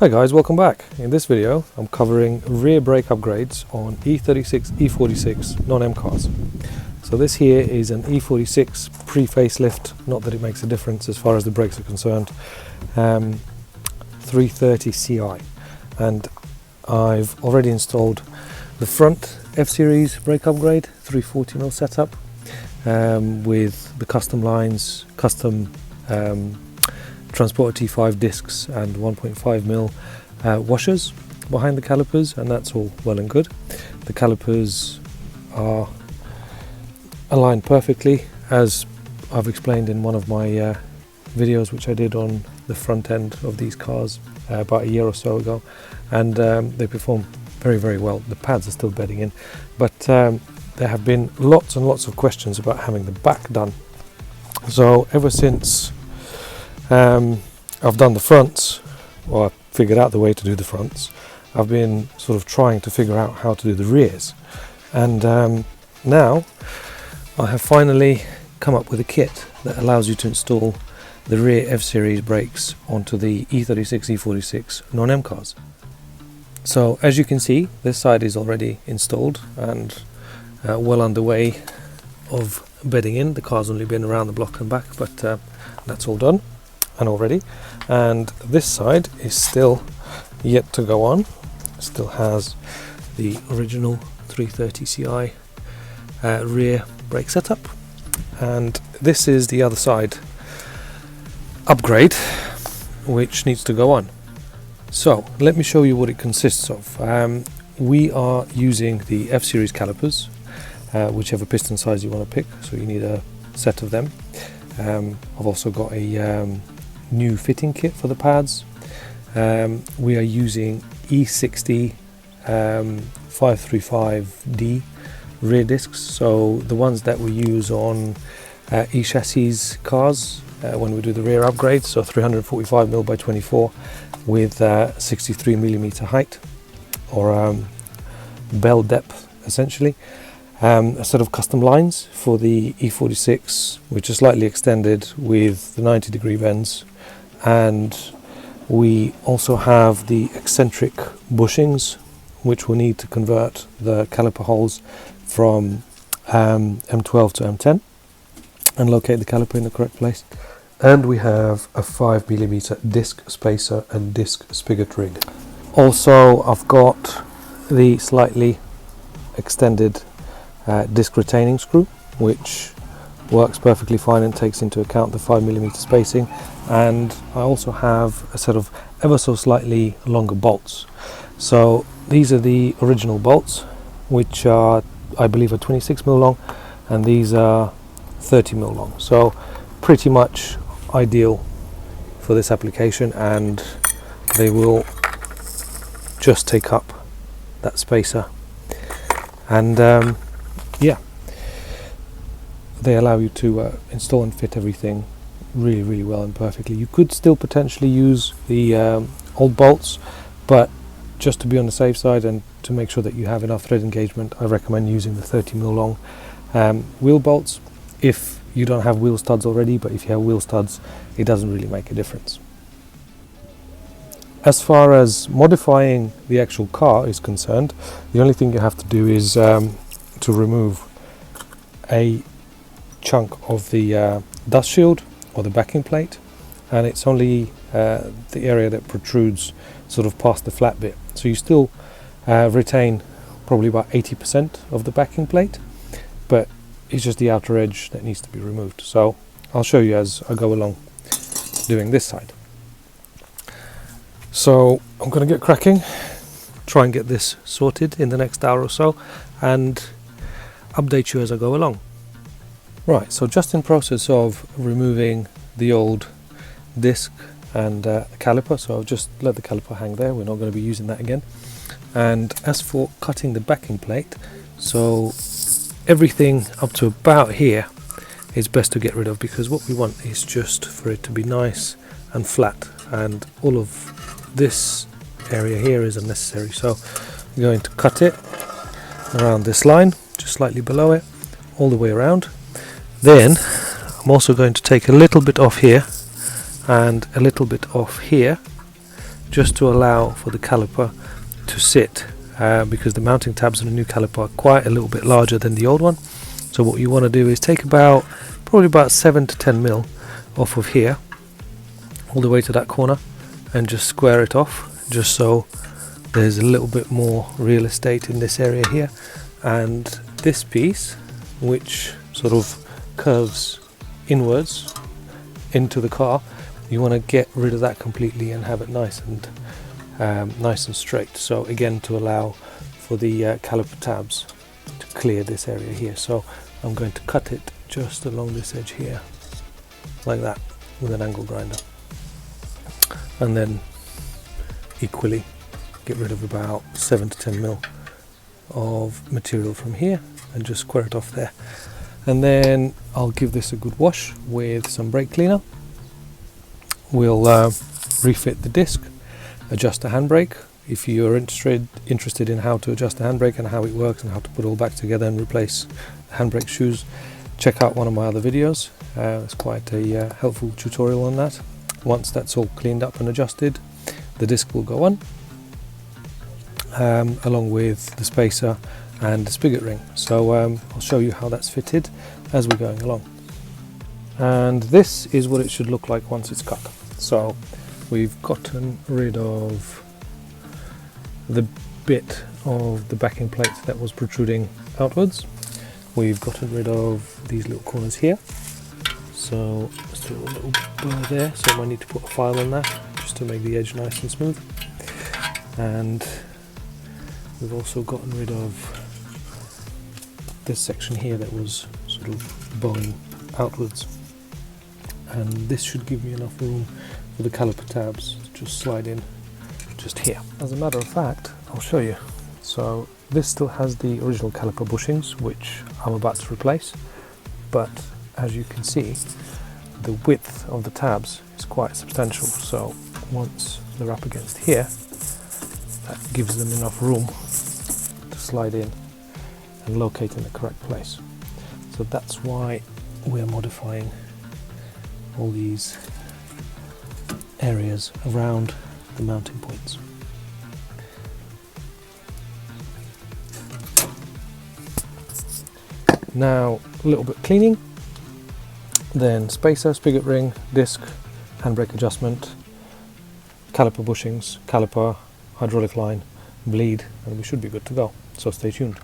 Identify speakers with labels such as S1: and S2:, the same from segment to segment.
S1: Hi guys, welcome back. In this video I'm covering rear brake upgrades on E36, E46 non-M cars. So this here is an E46 pre-facelift, not that it makes a difference as far as the brakes are concerned, 330 Ci, and I've already installed the front F-Series brake upgrade 340mm setup with the custom lines, custom Transporter T5 discs and 1.5mm washers behind the calipers, and that's all well and good. The calipers are aligned perfectly, as I've explained in one of my videos which I did on the front end of these cars about a year or so ago, and they perform very well. The pads are still bedding in, but there have been lots and lots of questions about having the back done. So ever since I've done the fronts, or I've figured out the way to do the fronts, I've been sort of trying to figure out how to do the rears, and now I have finally come up with a kit that allows you to install the rear F-Series brakes onto the E36, E46 non-M cars. So as you can see, this side is already installed and well underway of bedding in. The car's only been around the block and back, but that's all done and already. And this side is still yet to go on. Still has the original 330 Ci rear brake setup, and this is the other side upgrade which needs to go on. So let me show you what it consists of. We are using the F-Series calipers, whichever piston size you want to pick, so you need a set of them. I've also got a new fitting kit for the pads. We are using E60 535D rear discs, so the ones that we use on E-chassis cars when we do the rear upgrades, so 345mm by 24 with 63mm height, or bell depth essentially. A set of custom lines for the E46 which are slightly extended with the 90-degree bends, and we also have the eccentric bushings which will need to convert the caliper holes from M12 to M10 and locate the caliper in the correct place. And we have a 5mm disc spacer and disc spigot rig. Also I've got the slightly extended disc retaining screw, which works perfectly fine and takes into account the 5mm spacing, and I also have a set of ever so slightly longer bolts. So these are the original bolts, which are, I believe, are 26mm long, and these are 30mm long, so pretty much ideal for this application, and they will just take up that spacer, and yeah, they allow you to install and fit everything really well and perfectly. You could still potentially use the old bolts, but just to be on the safe side and to make sure that you have enough thread engagement, I recommend using the 30mm long wheel bolts if you don't have wheel studs already, but if you have wheel studs it doesn't really make a difference. As far as modifying the actual car is concerned, the only thing you have to do is to remove a chunk of the dust shield or the backing plate, and it's only the area that protrudes sort of past the flat bit, so you still retain probably about 80% of the backing plate, but it's just the outer edge that needs to be removed. So I'll show you as I go along doing this side. So I'm going to get cracking, try and get this sorted in the next hour or so, and update you as I go along. Right, so just in process of removing the old disc and the caliper, so I'll just let the caliper hang there, we're not going to be using that again. And as for cutting the backing plate, so everything up to about here is best to get rid of, because what we want is just for it to be nice and flat, and all of this area here is unnecessary. So I'm going to cut it around this line, just slightly below it, all the way around. Then I'm also going to take a little bit off here and a little bit off here, just to allow for the caliper to sit, because the mounting tabs on the new caliper are quite a little bit larger than the old one. So what you want to do is take probably about 7 to 10 mil off of here all the way to that corner and just square it off, just so there's a little bit more real estate in this area here. And this piece, which sort of curves inwards into the car, you want to get rid of that completely and have it nice and straight. So again, to allow for the caliper tabs to clear this area here. So I'm going to cut it just along this edge here, like that, with an angle grinder, and then equally get rid of about 7 to 10 mil of material from here and just square it off there. And then I'll give this a good wash with some brake cleaner. We'll refit the disc, adjust the handbrake. If you're interested in how to adjust the handbrake and how it works and how to put it all back together and replace the handbrake shoes, check out one of my other videos. It's quite a helpful tutorial on that. Once that's all cleaned up and adjusted, the disc will go on, along with the spacer and the spigot ring. So I'll show you how that's fitted as we're going along. And this is what it should look like once it's cut. So we've gotten rid of the bit of the backing plate that was protruding outwards. We've gotten rid of these little corners here. So let's do a little burr there, so I might need to put a file on that just to make the edge nice and smooth. And we've also gotten rid of this section here that was sort of bowing outwards, and this should give me enough room for the caliper tabs to just slide in just here. As a matter of fact, I'll show you. So this still has the original caliper bushings, which I'm about to replace, but as you can see, the width of the tabs is quite substantial. So once they're up against here, that gives them enough room to slide in and locate in the correct place. So that's why we're modifying all these areas around the mounting points. Now a little bit cleaning, then spacer, spigot ring, disc, handbrake adjustment, caliper bushings, caliper, hydraulic line, bleed, and we should be good to go. So stay tuned.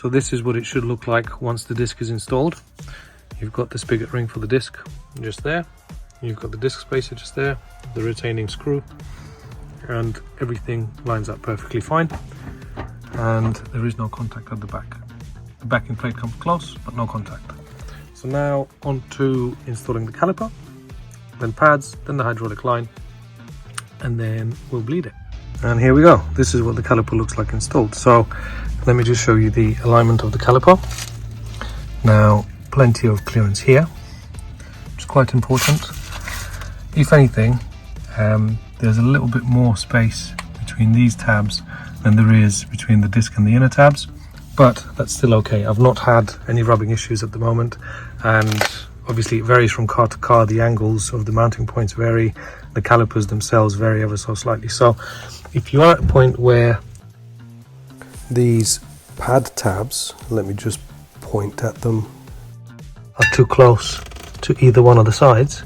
S1: So this is what it should look like once the disc is installed. You've got the spigot ring for the disc just there. You've got the disc spacer just there, the retaining screw, and everything lines up perfectly fine. And there is no contact at the back. The backing plate comes close, but no contact. So now on to installing the caliper, then pads, then the hydraulic line, and then we'll bleed it. And here we go. This is what the caliper looks like installed. So let me just show you the alignment of the caliper. Now, plenty of clearance here, which is quite important. If anything, there's a little bit more space between these tabs than there is between the disc and the inner tabs, but that's still okay. I've not had any rubbing issues at the moment, and obviously it varies from car to car. The angles of the mounting points vary, the calipers themselves vary ever so slightly. So if you are at a point where these pad tabs, let me just point at them, are too close to either one of the sides,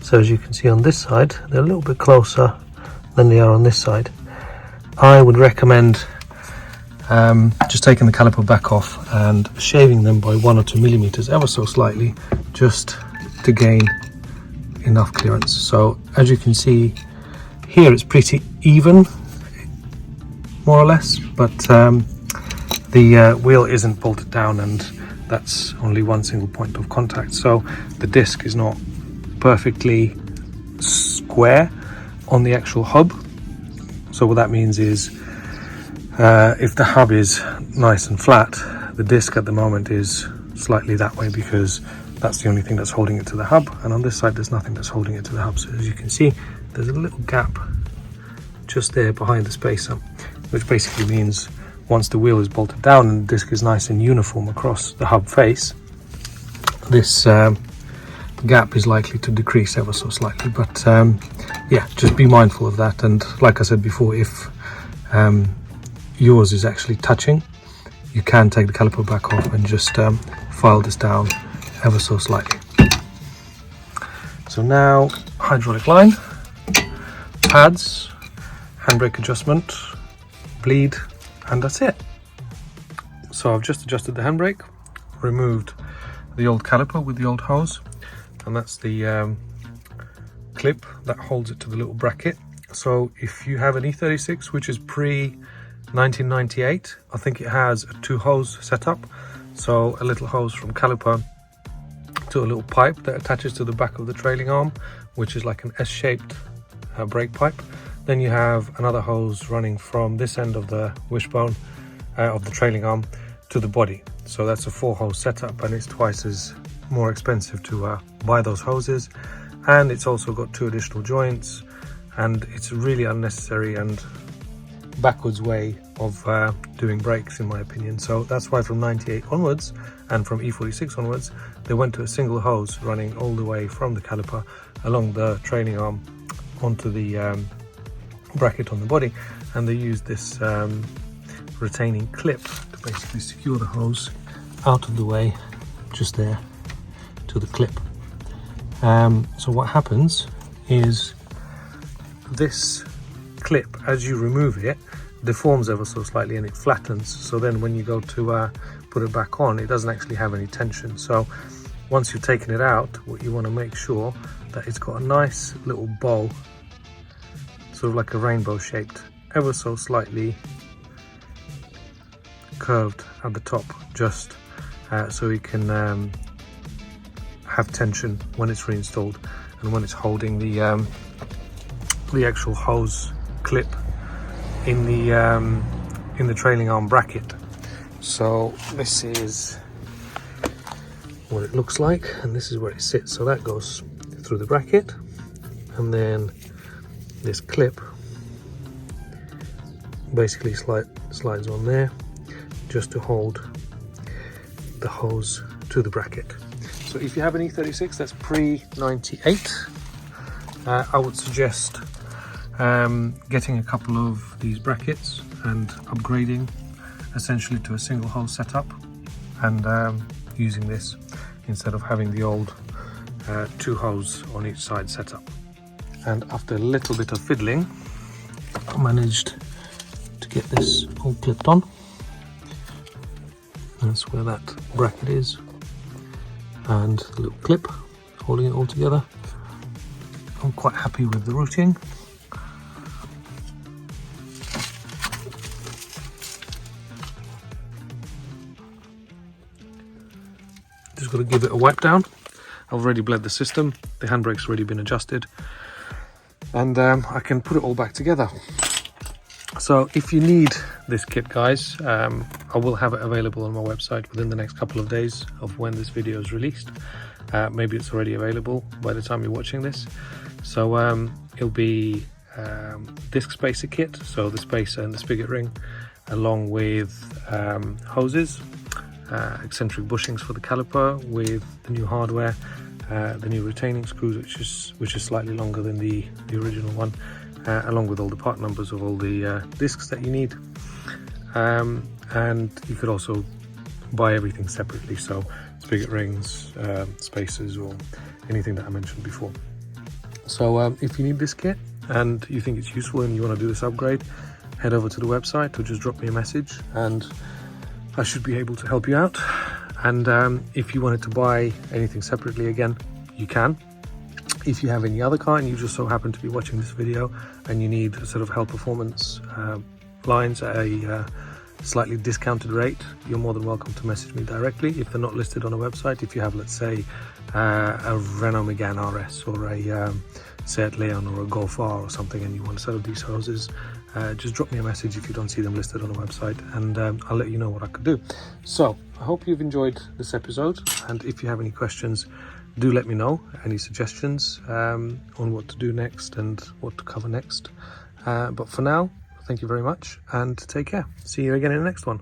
S1: so as you can see on this side they're a little bit closer than they are on this side, I would recommend just taking the caliper back off and shaving them by 1 or 2 millimeters ever so slightly, just to gain enough clearance. So as you can see here, it's pretty even, more or less, but the wheel isn't bolted down, and that's only one single point of contact, so the disc is not perfectly square on the actual hub. So what that means is if the hub is nice and flat, the disc at the moment is slightly that way, because that's the only thing that's holding it to the hub, and on this side there's nothing that's holding it to the hub. So as you can see, there's a little gap just there behind the spacer, which basically means once the wheel is bolted down and the disc is nice and uniform across the hub face, this gap is likely to decrease ever so slightly. But yeah, just be mindful of that. And like I said before, if yours is actually touching, you can take the caliper back off and just file this down ever so slightly. So now hydraulic line, pads, handbrake adjustment, bleed, and that's it. So I've just adjusted the handbrake, removed the old caliper with the old hose, and that's the clip that holds it to the little bracket. So if you have an E36 which is pre 1998, I think it has a 2-hose setup. So a little hose from caliper to a little pipe that attaches to the back of the trailing arm, which is like an S-shaped brake pipe. Then you have another hose running from this end of the wishbone of the trailing arm to the body. So that's a 4-hose setup, and it's twice as more expensive to buy those hoses. And it's also got 2 additional joints, and it's a really unnecessary and backwards way of doing brakes, in my opinion. So that's why from 98 onwards, and from E46 onwards, they went to a single hose running all the way from the caliper along the trailing arm onto the bracket on the body, and they used this retaining clip to basically secure the hose out of the way, just there to the clip. So what happens is this clip, as you remove it, deforms ever so slightly and it flattens, so then when you go to put it back on, it doesn't actually have any tension. So once you've taken it out, what you want to make sure that it's got a nice little bow, sort of like a rainbow shaped, ever so slightly curved at the top, just so it can have tension when it's reinstalled and when it's holding the actual hose clip in the trailing arm bracket. So this is what it looks like, and this is where it sits. So that goes through the bracket, and then this clip basically slides on there just to hold the hose to the bracket. So if you have an E36 that's pre-98, I would suggest getting a couple of these brackets and upgrading essentially to a single hose setup, and using this instead of having the old 2 hose on each side setup. And after a little bit of fiddling, I managed to get this all clipped on, That's where that bracket is, and the little clip holding it all together. I'm quite happy with the routing. Just got to give it a wipe down. I've already bled the system, the handbrake's already been adjusted, and I can put it all back together. So if you need this kit, guys, I will have it available on my website within the next couple of days of when this video is released. Maybe it's already available by the time you're watching this. So it'll be disc spacer kit, so the spacer and the spigot ring, along with hoses, eccentric bushings for the caliper with the new hardware, the new retaining screws, which is slightly longer than the original one, along with all the part numbers of all the discs that you need. And you could also buy everything separately, so spigot rings, spacers, or anything that I mentioned before. So if you need this kit and you think it's useful and you want to do this upgrade, head over to the website or just drop me a message and I should be able to help you out. And if you wanted to buy anything separately, again, you can. If you have any other car and you just so happen to be watching this video and you need a sort of hell performance lines at a slightly discounted rate, you're more than welcome to message me directly if they're not listed on a website. If you have, let's say, a Renault Megane RS or a Seat Leon or a Golf R or something, and you want to set up these hoses, just drop me a message if you don't see them listed on a website, and I'll let you know what I could do. So I hope you've enjoyed this episode, and if you have any questions, do let me know. Any suggestions on what to do next and what to cover next. But for now, thank you very much and take care. See you again in the next one.